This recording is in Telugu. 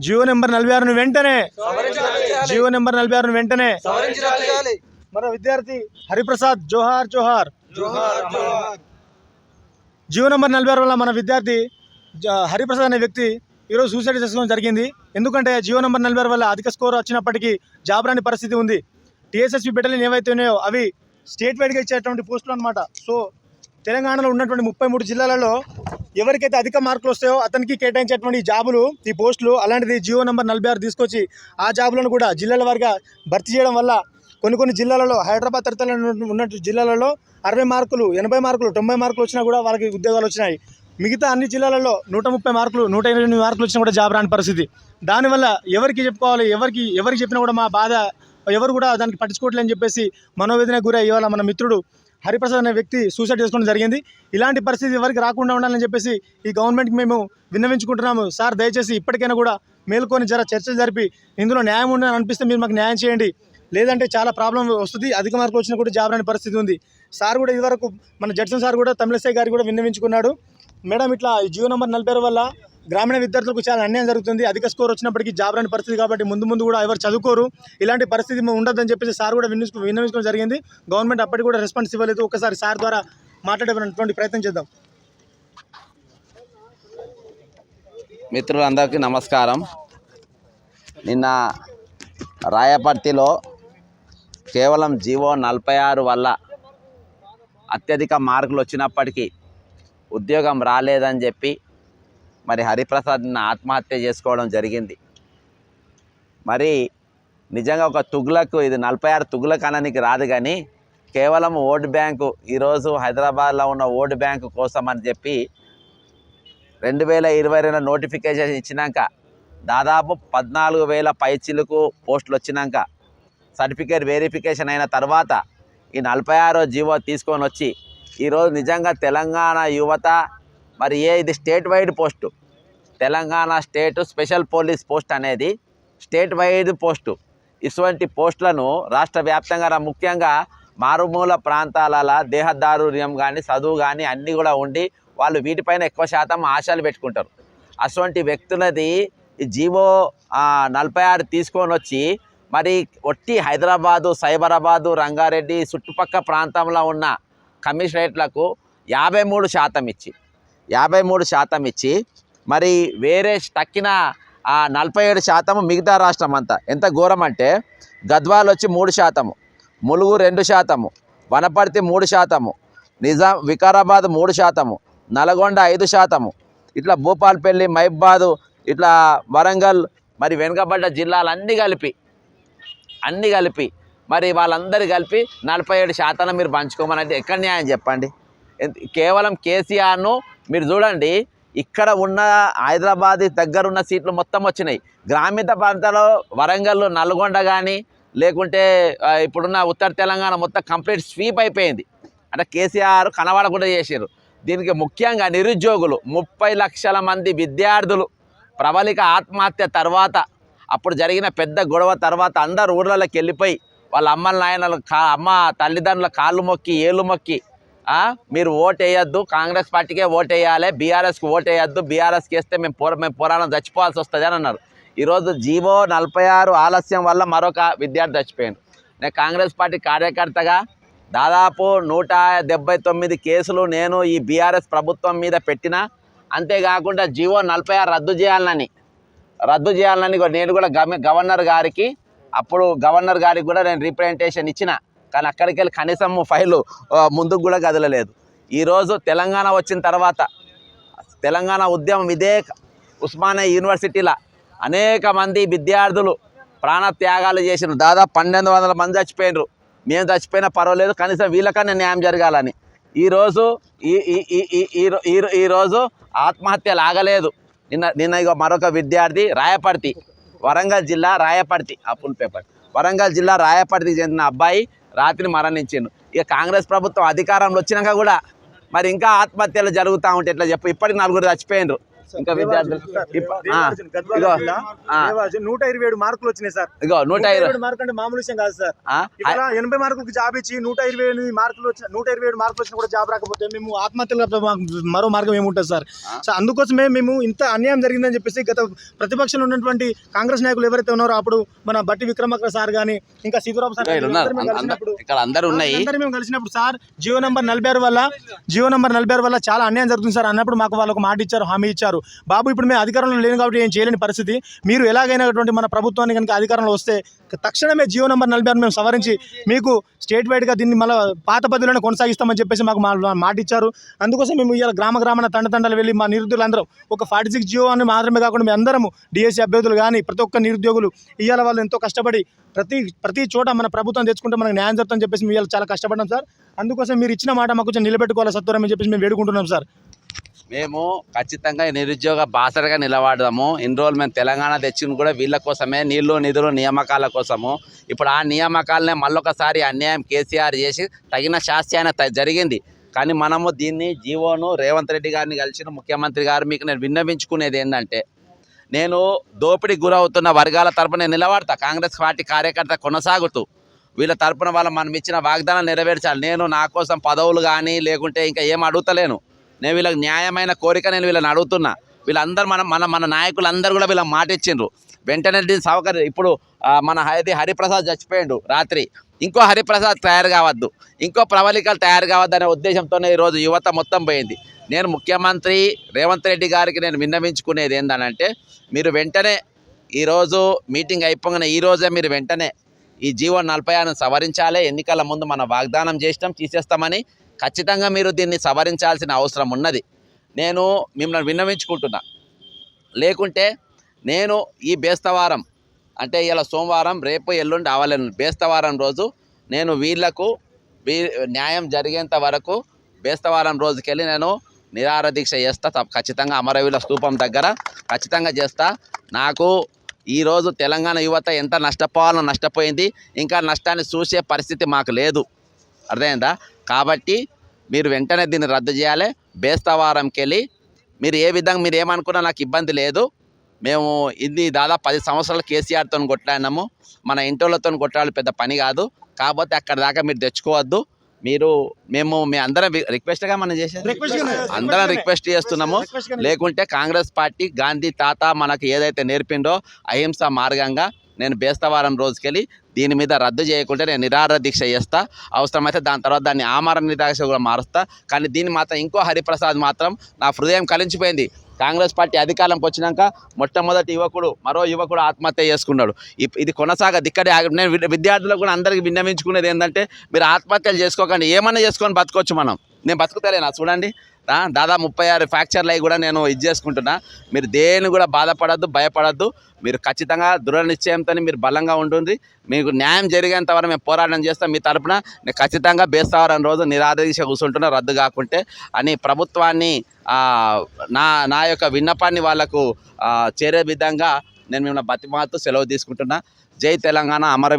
జియో నెంబర్ 46 వెంటనే జియో నెంబర్ 46 వెంటనే మన విద్యార్థి హరిప్రసాద్ జోహార్ జోహార్. జియో నెంబర్ 46 వల్ల మన విద్యార్థి హరిప్రసాద్ అనే వ్యక్తి ఈరోజు సూసైడ్ చేసుకోవడం జరిగింది. ఎందుకంటే జియో నెంబర్ 46 వల్ల అధిక స్కోర్ వచ్చినప్పటికీ జాబ్ రాని పరిస్థితి ఉంది. టీఎస్ఎస్పీ బెటాలియన్ ఏవైతే ఉన్నాయో అవి స్టేట్ వైడ్గా ఇచ్చేటువంటి పోస్టులు అనమాట. సో తెలంగాణలో ఉన్నటువంటి 33 జిల్లాలలో ఎవరికైతే అధిక మార్కులు వస్తాయో అతనికి కేటాయించేటువంటి జాబులు ఈ పోస్టులు. అలాంటిది జియో నెంబర్ 46 తీసుకొచ్చి ఆ జాబులను కూడా జిల్లాల వారిగా భర్తీ చేయడం వల్ల కొన్ని జిల్లాలలో హైదరాబాద్ తరతల ఉన్న జిల్లాలలో 60 మార్కులు 80 మార్కులు 90 మార్కులు వచ్చినా కూడా వాళ్ళకి ఉద్యోగాలు వచ్చినాయి. మిగతా అన్ని జిల్లాలలో 130 మార్కులు 128 మార్కులు వచ్చినా కూడా జాబ్ రాని పరిస్థితి. దానివల్ల ఎవరికి చెప్పుకోవాలి, ఎవరికి చెప్పినా కూడా మా బాధ ఎవరు కూడా దానికి పట్టించుకోవట్లేదని చెప్పేసి మనోవేదన గురై ఇవాళ మన మిత్రుడు హరిప్రసాద్ అనే వ్యక్తి సూసైడ్ చేసుకోవడం జరిగింది. ఇలాంటి పరిస్థితి ఎవరికి రాకుండా ఉండాలని చెప్పేసి ఈ గవర్నమెంట్కి మేము విన్నవించుకుంటున్నాము. సార్ దయచేసి ఇప్పటికైనా కూడా మేల్కొని చర్చలు జరిపి ఇందులో న్యాయం ఉందని అనిపిస్తే మీరు మాకు న్యాయం చేయండి, లేదంటే చాలా ప్రాబ్లం వస్తుంది. అధిక మార్కులు వచ్చినా కూడా జాబ్ రాని పరిస్థితి ఉంది. సార్ కూడా ఇదివరకు మన జడ్సన్ సార్ కూడా తమిళసై గారికి కూడా విన్నవించుకున్నాడు. మేడం ఇట్లా జియో నెంబర్ 46 వల్ల గ్రామీణ విద్యార్థులకు చాలా అన్యాయం జరుగుతుంది. అధిక స్కోర్ వచ్చినప్పటికీ జాబ్ రాని పరిస్థితి కాబట్టి ముందు కూడా ఎవరు చదువుకోరు. ఇలాంటి పరిస్థితి ఉండదని చెప్పేసి సార్ కూడా విన్నవించుకోవడం జరిగింది. గవర్నమెంట్ అప్పటికి కూడా రెస్పాన్స్ ఇవ్వలేదు. ఒకసారి సార్ ద్వారా మాట్లాడేటువంటి ప్రయత్నం చేద్దాం. మిత్రులందరికీ నమస్కారం. నిన్న రాయపర్తిలో కేవలం జియో 46 వల్ల అత్యధిక మార్కులు వచ్చినప్పటికీ ఉద్యోగం రాలేదని చెప్పి మరి హరిప్రసాద్ ఆత్మహత్య చేసుకోవడం జరిగింది. మరి నిజంగా ఒక తుగ్లక్, ఇది 46 తుగ్లక్ అనడానికి రాదు, కానీ కేవలం ఓటు బ్యాంకు ఈరోజు హైదరాబాద్లో ఉన్న ఓటు బ్యాంకు కోసం అని చెప్పి 2022 నోటిఫికేషన్ ఇచ్చినాక దాదాపు 14,000 పైచిలకు పోస్టులు వచ్చినాక సర్టిఫికేట్ వెరిఫికేషన్ అయిన తర్వాత ఈ 46వ జియో తీసుకొని వచ్చి ఈరోజు నిజంగా తెలంగాణ యువత మరి ఇది state wide post, Telangana state special police post అనేది స్టేట్ వైడ్ పోస్టు. ఇటువంటి పోస్టులను రాష్ట్ర వ్యాప్తంగా ముఖ్యంగా మారుమూల ప్రాంతాలలో దేహదారుర్యం కానీ చదువు కానీ అన్నీ కూడా ఉండి వాళ్ళు వీటిపైన ఎక్కువ శాతం ఆశలు పెట్టుకుంటారు. అటువంటి వ్యక్తులది ఈ జియో 46 తీసుకొని వచ్చి మరి ఒట్టి హైదరాబాదు, సైబరాబాదు, రంగారెడ్డి చుట్టుపక్కల ప్రాంతంలో ఉన్న కమిషనరేట్లకు 53% ఇచ్చి మరి వేరే తక్కిన 47% మిగతా రాష్ట్రం అంతా. ఎంత ఘోరం అంటే గద్వాల్ వచ్చి 3%, ములుగు 2%, వనపర్తి 3%, వికారాబాద్ 3%, నల్గొండ 5%, ఇట్లా భూపాల్పల్లి, మహబాదు, ఇట్లా వరంగల్, మరి వెనుకబడ్డ జిల్లాలన్నీ కలిపి మరి వాళ్ళందరూ కలిపి 47% మీరు పంచుకోమనంటే ఎక్కడ న్యాయం చెప్పండి? కేవలం కేసీఆర్ను మీరు చూడండి, ఇక్కడ ఉన్న హైదరాబాద్ దగ్గరున్న సీట్లు మొత్తం వచ్చినాయి. గ్రామీణ ప్రాంతాల్లో వరంగల్, నల్గొండ కానీ లేకుంటే ఇప్పుడున్న ఉత్తర తెలంగాణ మొత్తం కంప్లీట్ స్వీప్ అయిపోయింది. అంటే కేసీఆర్ కనబడకుండా చేశారు. దీనికి ముఖ్యంగా నిరుద్యోగులు 30 లక్షల మంది విద్యార్థులు ప్రబలిక ఆత్మహత్య తర్వాత, అప్పుడు జరిగిన పెద్ద గొడవ తర్వాత అందరు ఊర్లలోకి వెళ్ళిపోయి వాళ్ళ అమ్మల నాయనలు అమ్మ తల్లిదండ్రుల కాళ్ళు మొక్కి ఏళ్ళు మొక్కి మీరు ఓటు వేయద్దు, కాంగ్రెస్ పార్టీకే ఓటు వేయాలి, బీఆర్ఎస్కి ఓటు వేయద్దు, బీఆర్ఎస్కి వేస్తే మేము పోరాటం చచ్చిపోవాల్సి వస్తుంది అని అన్నారు. ఈరోజు జియో 46 ఆలస్యం వల్ల మరొక విద్యార్థి చచ్చిపోయాడు. నేను కాంగ్రెస్ పార్టీ కార్యకర్తగా దాదాపు 179 కేసులు నేను ఈ బీఆర్ఎస్ ప్రభుత్వం మీద పెట్టినా. అంతేకాకుండా జియో 46 రద్దు చేయాలని నేను కూడా గవర్నర్ గారికి కూడా నేను రిప్రజెంటేషన్ ఇచ్చిన. కానీ అక్కడికి వెళ్ళి కనీసం ఫైలు ముందుకు కూడా కదలలేదు. ఈరోజు తెలంగాణ వచ్చిన తర్వాత తెలంగాణ ఉద్యమం ఇదే ఉస్మానియా యూనివర్సిటీలో అనేక మంది విద్యార్థులు ప్రాణత్యాగాలు చేసినారు. దాదాపు 1200 మంది చచ్చిపోయినారు. మేము చచ్చిపోయినా పర్వాలేదు, కనీసం వీళ్ళకన్నా న్యాయం జరగాలని. ఈరోజు ఆత్మహత్యలు ఆగలేదు. నిన్న మరొక విద్యార్థి రాయపర్తి, వరంగల్ జిల్లా రాయపర్తి, వరంగల్ జిల్లా రాయపర్తికి చెందిన అబ్బాయి రాత్రి మరణించిండు. ఇక కాంగ్రెస్ ప్రభుత్వం అధికారంలో వచ్చినాక కూడా మరి ఇంకా ఆత్మహత్యలు జరుగుతూ ఉంటే ఎట్లా చెప్పు? ఇప్పటికి 4 చచ్చిపోయినారు. ఇంకా విద్యార్థులు ఇగో 127 మార్కులు వచ్చినాయి సార్. ఇగో 120 మార్కులు అంటే మామూలు విషయం కాదు సార్. ఇక్కడ 80 మార్కులకు జాబ్ ఇచ్చి 128 మార్కులు వచ్చిన 127 మార్కులు వచ్చినా కూడా జాబ్ రాకపోతే మేము ఆత్మహత్యలు మరో మార్గం ఏముంటుంది సార్? సో అందుకోసమే మేము ఇంత అన్యాయం జరిగిందని చెప్పేసి గత ప్రతిపక్షంలో ఉన్నటువంటి కాంగ్రెస్ నాయకులు ఎవరైతే ఉన్నారో అప్పుడు మన బట్టి విక్రమార్క సార్ గానీ ఇంకా సీతారాం సార్ ఇక్కడ అందరూ ఉన్నాయి. మేము కలిసినప్పుడు సార్ జియో నంబర్ 46 వల్ల చాలా అన్యాయం జరుగుతుంది సార్ అన్నప్పుడు మాకు వాళ్ళకు మాట ఇచ్చారు, హామీ ఇచ్చారు. బాబు ఇప్పుడు మేము అధికారంలో లేని కాబట్టి ఏం చేయలేని పరిస్థితి, మీరు ఎలాగైనటువంటి మన ప్రభుత్వాన్ని కనుక అధికారంలో వస్తే తక్షణమే జియో నంబర్ 46 మేము సవరించి మీకు స్టేట్ వైడ్గా దీన్ని మళ్ళీ పాత పద్ధతిలోనే కొనసాగిస్తామని చెప్పేసి మాకు మాట ఇచ్చారు. అందుకోసం మేము ఇవాళ గ్రామాన తండతండలు వెళ్ళి మా నిరుద్యోగులందరం ఒక 46 జియో అని మాత్రమే కాకుండా మేము అందరము డిఎస్సీ అభ్యర్థులు కానీ ప్రతి ఒక్క నిరుద్యోగులు ఇవాళ వాళ్ళు ఎంతో కష్టపడి ప్రతి చోట మన ప్రభుత్వం తెచ్చుకుంటే మనకు న్యాయం జరుగుతుందని చెప్పేసి మేము ఇవాళ చాలా కష్టపడ్డాం సార్. అందుకోసం మీరు ఇచ్చిన మాట మాకు కొంచెం నిలబెట్టుకోవాలి సత్వరమని చెప్పేసి మేము వేడుకుంటున్నాం సార్. మేము ఖచ్చితంగా నిరుద్యోగ బాసటగా నిలబడదాము. ఎన్రోల్మెంట్ తెలంగాణ తెచ్చింది కూడా వీళ్ళ కోసమే, నీళ్లు నిధులు నియామకాల కోసము. ఇప్పుడు ఆ నియామకాలనే మళ్ళొకసారి అన్యాయం కేసీఆర్ చేసి తగిన శాస్త్రాయన జరిగింది. కానీ మనము దీన్ని జీవోను రేవంత్ రెడ్డి గారిని కలిసిన ముఖ్యమంత్రి గారు మీకు నేను విన్నవించుకునేది ఏంటంటే, నేను దోపిడీకి గురవుతున్న వర్గాల తరపున నేను నిలబడతా. కాంగ్రెస్ పార్టీ కార్యకర్త కొనసాగుతూ వీళ్ళ తరపున మనం ఇచ్చిన వాగ్దానం నెరవేర్చాలి. నేను నా కోసం పదవులు కానీ లేకుంటే ఇంకా ఏం అడుగుతలేను. నేను వీళ్ళకి న్యాయమైన కోరిక నేను వీళ్ళని అడుగుతున్నా. వీళ్ళందరూ మన నాయకులందరూ కూడా వీళ్ళకి మాట ఇచ్చిండ్రు. వెంటనే దీన్ని సౌకర్యం ఇప్పుడు మన హరిప్రసాద్ చచ్చిపోయిండు రాత్రి, ఇంకో హరిప్రసాద్ తయారు కావద్దు, ఇంకో ప్రవళికలు తయారు కావద్దు అనే ఉద్దేశంతోనే ఈరోజు యువత మొత్తం పోయింది. నేను ముఖ్యమంత్రి రేవంత్ రెడ్డి గారికి నేను విన్నవించుకునేది ఏంటంటే, మీరు వెంటనే ఈరోజు మీటింగ్ అయిపోగానే ఈరోజే మీరు వెంటనే ఈ జీవో 46 సవరించాలి. ఎన్నికల ముందు మన వాగ్దానం చేసినాం తీసేస్తామని, ఖచ్చితంగా మీరు దీన్ని సవరించాల్సిన అవసరం ఉన్నది. నేను మిమ్మల్ని విన్నవించుకుంటున్నా. లేకుంటే నేను ఈ బేస్తవారం అంటే ఇలా సోమవారం రేపు ఎల్లుండి అవలేను, బేస్తవారం రోజు నేను వీళ్లకు న్యాయం జరిగేంత వరకు బేస్తవారం రోజుకెళ్ళి నేను నిరాహార దీక్ష చేస్తా. ఖచ్చితంగా అమరవీరుల స్తూపం దగ్గర ఖచ్చితంగా చేస్తా. నాకు ఈరోజు తెలంగాణ యువత ఎంత నష్టపోవాలో నష్టపోయింది, ఇంకా నష్టాన్ని చూసే పరిస్థితి మాకు లేదు. అర్థమైందా? కాబట్టి మీరు వెంటనే దీన్ని రద్దు చేయాలి. బేస్తవారంకి వెళ్ళి మీరు ఏ విధంగా మీరు ఏమనుకున్నా నాకు ఇబ్బంది లేదు. మేము ఇది దాదాపు 10 సంవత్సరాలు కేసీఆర్తో కొట్లాడినాము. మన ఇంటోళ్ళతో కొట్లాడే పెద్ద పని కాదు. కాకపోతే అక్కడ దాకా మీరు తెచ్చుకోవద్దు. మేము అందరం రిక్వెస్ట్గా మనం చేసేది అందరం రిక్వెస్ట్ చేస్తున్నాము. లేకుంటే కాంగ్రెస్ పార్టీ గాంధీ తాత మనకు ఏదైతే నేర్పిండో అహింస మార్గంగా నేను బేస్తవారం రోజుకెళ్ళి దీని మీద రద్దు చేయకుంటే నేను నిరాహార దీక్ష చేస్తా. అవసరమైతే దాని తర్వాత దాన్ని ఆమరణ దీక్ష కూడా మారుస్తా. కానీ దీన్ని మాత్రం ఇంకో హరిప్రసాద్ మాత్రం నా హృదయం కలించిపోయింది. కాంగ్రెస్ పార్టీ అధికారంకి వచ్చినాక మొట్టమొదటి మరో యువకుడు ఆత్మహత్య చేసుకున్నాడు. ఇది కొనసాగదు. ఇక్కడే నేను విద్యార్థులకు కూడా అందరికీ విన్నవించుకునేది ఏంటంటే, మీరు ఆత్మహత్యలు చేసుకోకండి, ఏమన్నా చేసుకొని బతకొచ్చు. నేను బతుకుతలేనా చూడండి. దాదాపు 36 ఫ్రాక్చర్లు అవి కూడా నేను చేసుకుంటున్నా. మీరు దేని కూడా బాధపడద్దు, భయపడద్దు. మీరు ఖచ్చితంగా దృఢ నిశ్చయంతో మీరు బలంగా ఉంటుంది. మీకు న్యాయం జరిగేంత వరకు మేము పోరాటం చేస్తాం. మీ తరపున నేను ఖచ్చితంగా బేస్తవారం రోజు నిరాహార దీక్ష కూర్చుంటున్నా రద్దు కాకుంటే అని ప్రభుత్వాన్ని నా యొక్క విన్నపాన్ని వాళ్లకు చేరే విధంగా నేను మిమ్మల్ని బతిమాలుతూ సెలవు తీసుకుంటున్నా. జై తెలంగాణ. అమర